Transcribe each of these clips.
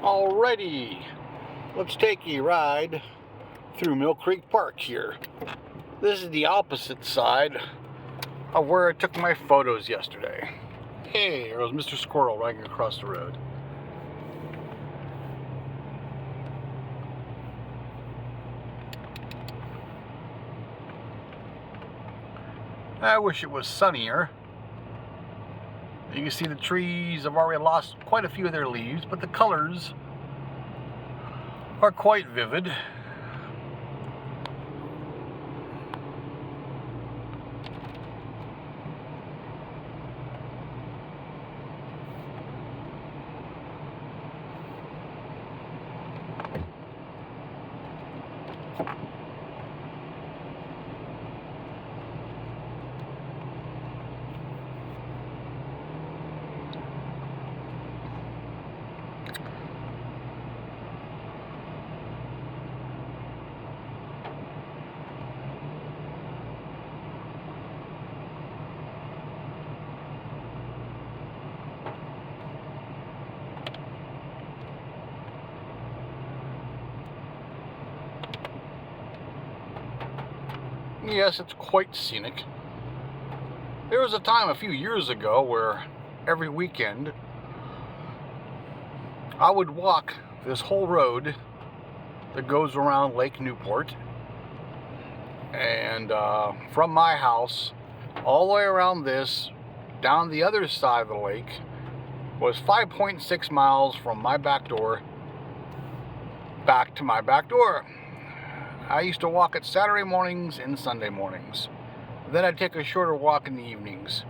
Alrighty, let's take a ride through Mill Creek Park here. This is the opposite side of where I took my photos yesterday. Hey, there was Mr. Squirrel riding across the road. I wish it was sunnier. You can see the trees have already lost quite a few of their leaves, but the colors are quite vivid. Yes, it's quite scenic. There was a time a few years ago where every weekend I would walk this whole road that goes around Lake Newport, and from my house all the way around this down the other side of the lake was 5.6 miles from my back door back to my back door. I used to walk it Saturday mornings and Sunday mornings. Then I'd take a shorter walk in the evenings.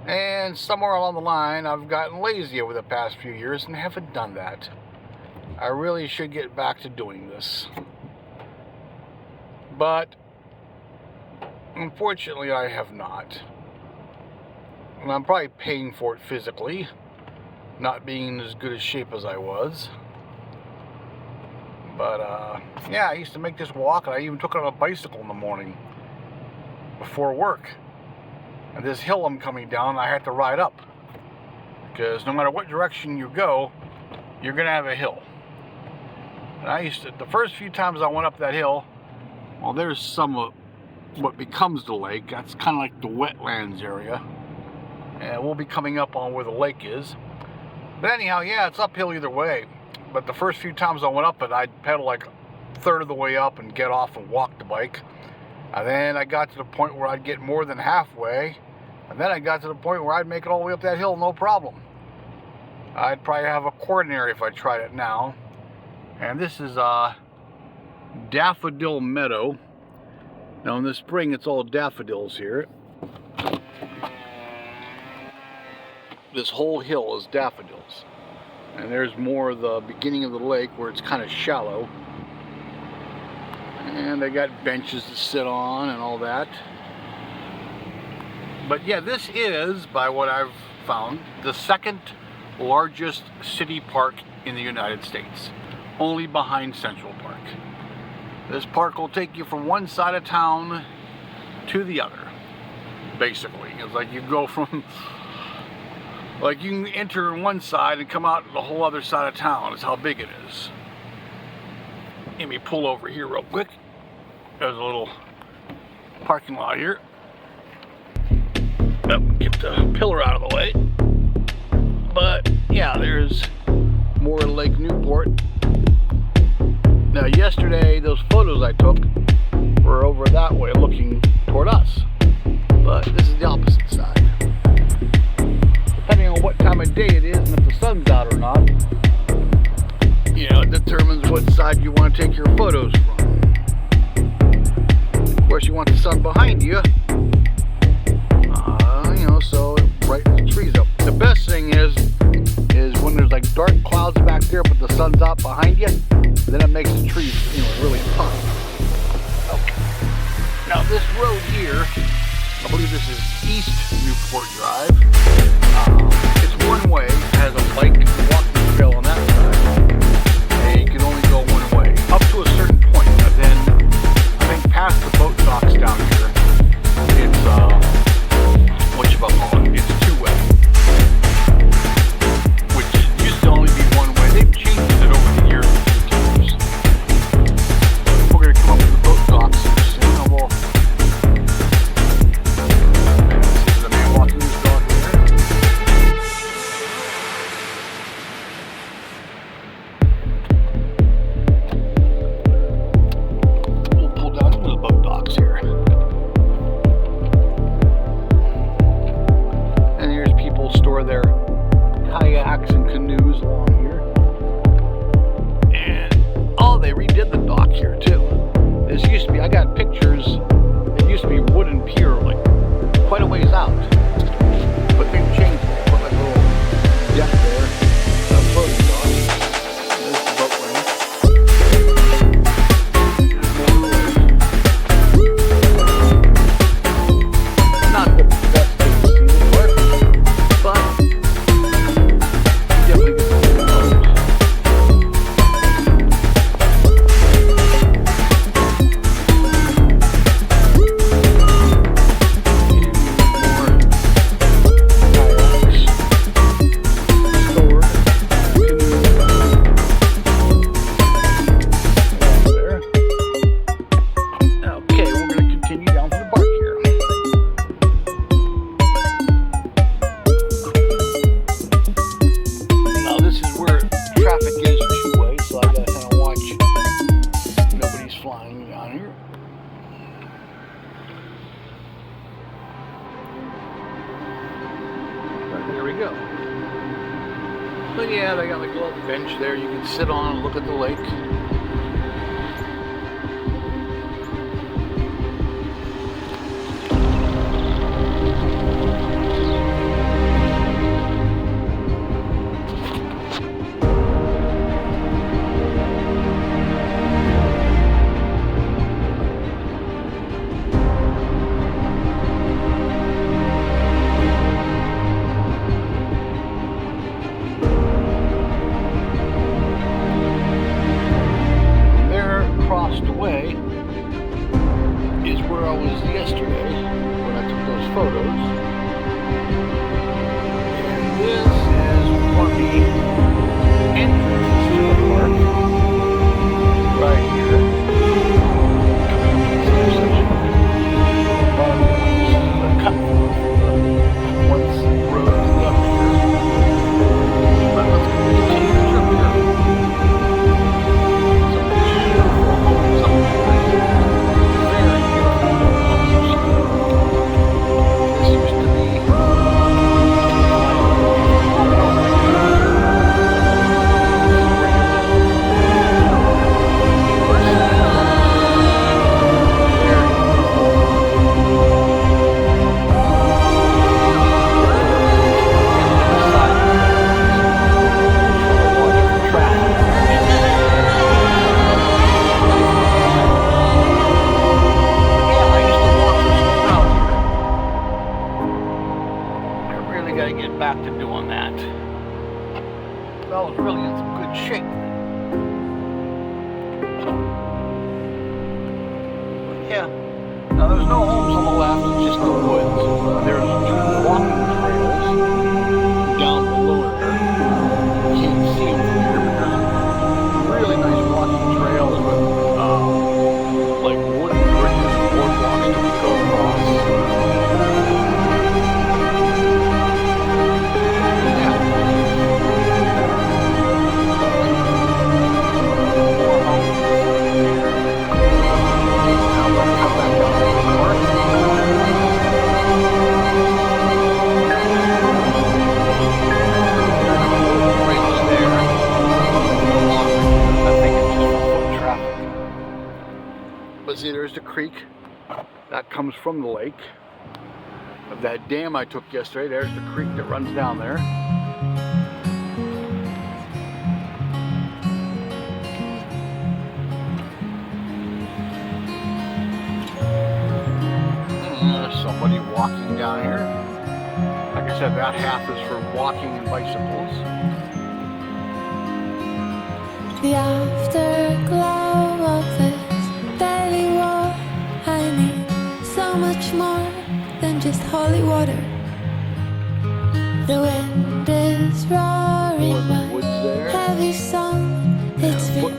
And somewhere along the line, I've gotten lazy over the past few years and haven't done that. I really should get back to doing this. But unfortunately, I have not. And I'm probably paying for it physically, not being in as good a shape as I was. But, yeah, I used to make this walk, and I even took it on a bicycle in the morning before work. And this hill I'm coming down, I had to ride up. Because no matter what direction you go, you're going to have a hill. And the first few times I went up that hill, well, there's some of what becomes the lake. That's kind of like the wetlands area. And we'll be coming up on where the lake is. But anyhow, yeah, it's uphill either way. But the first few times I went up it, I'd pedal like a third of the way up and get off and walk the bike. And then I got to the point where I'd get more than halfway. And then I got to the point where I'd make it all the way up that hill, no problem. I'd probably have a coronary if I tried it now. And this is Daffodil Meadow. Now in the spring, it's all daffodils here. This whole hill is daffodils. And there's more of the beginning of the lake where it's kind of shallow. And they got benches to sit on and all that. But yeah, this is, by what I've found, the second largest city park in the United States. Only behind Central Park. This park will take you from one side of town to the other, basically. It's like you go from... Like you can enter on one side and come out the whole other side of town. Is how big it is. Let me pull over here real quick. There's a little parking lot here. Oh, get the pillar out of the way. But yeah, there's more Lake Newport. Now yesterday, those photos I took were over that way looking toward us. But this is the opposite side. Depending on what time of day it is and if the sun's out or not, you know, it determines what side you want to take your photos from. Of course, you want the sun behind you, you know, so it brightens the trees up. The best thing is when there's like dark clouds back there, but the sun's out behind you, then it makes the trees, you know, really pop. Okay. Now this road here, I believe this is East Newport Drive. It's one way, it has a bike walking trail on that side. And you can only go one way, up to a certain point. And then, I think past the boat docks down here, it's, what you call it, it's two-way. Which used to only be one way. They here too. This used to be, I got pictures, it used to be wooden pier, like quite a ways out. But they've changed it. They put like a little deck there, a floating dock. There's the boat ramp. Not the best thing to see before, but definitely get some good photos. Here we go. But yeah, they got like a little bench there you can sit on and look at the lake. Away is where I was yesterday when I took those photos, and this is one of the entrances to the park right here. The cut once road left here, but let's continue the trip here. Gotta get back to doing that. I was really in some good shape. But yeah, now there's no homes on the left, it's just the woods. There's two walking trails down below there. You can't see them from here, but there's really nice walking trails with like wooden bridges and boardwalks to go across. But see, there's the creek that comes from the lake. Of that dam I took yesterday, there's the creek that runs down there. Somebody walking down here. Like I said, that half is for walking and bicycles. The afterglow of this daily war, I need so much more than just holy water. The wind is roaring my heavy song. It's been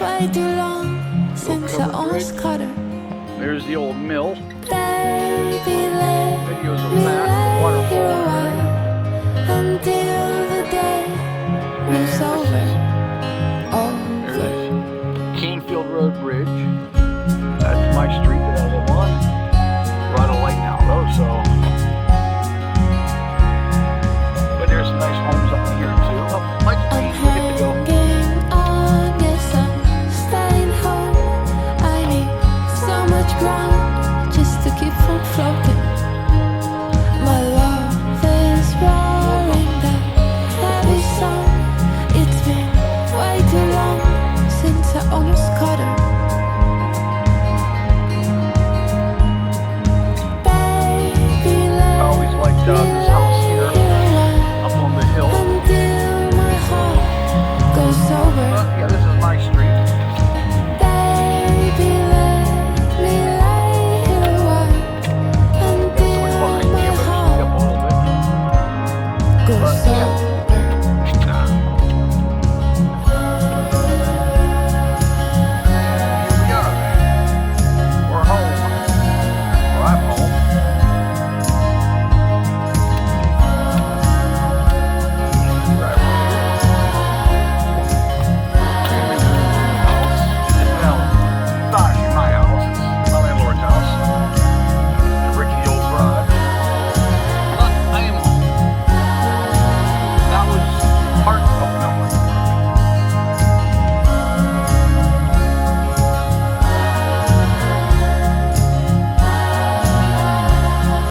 way too long since I almost caught her. There's the old mill. Baby, let me lay here a while until the day moves over. Canfield Road Bridge. That's my street that I live on. We're at a light now though, so. But there's some nice homes up here too. Oh, my trees, we're good to go. On your sun, staying home sober. Yeah, this is my street.